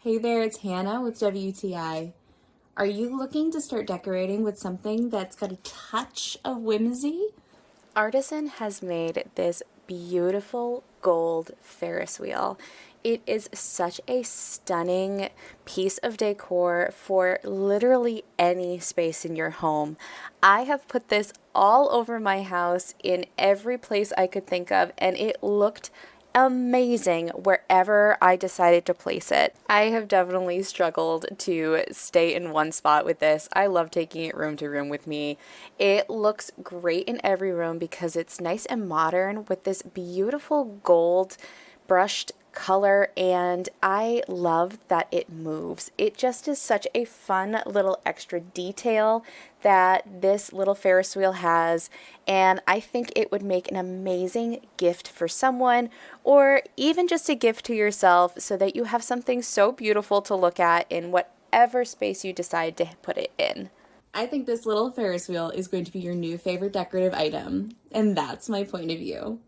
Hey there, it's Hannah with WTI. Are you looking to start decorating with something that's got a touch of whimsy? Artisan has made this beautiful gold Ferris wheel. It is such a stunning piece of decor for literally any space in your home. I have put this all over my house in every place I could think of, and it looked amazing wherever I decided to place it. I have definitely struggled to stay in one spot with this. I love taking it room to room with me. It looks great in every room because it's nice and modern with this beautiful gold brushed color, and I love that it moves. It just is such a fun little extra detail that this little Ferris wheel has, and I think it would make an amazing gift for someone or even just a gift to yourself so that you have something so beautiful to look at in whatever space you decide to put it in. I think this little Ferris wheel is going to be your new favorite decorative item, and that's my point of view.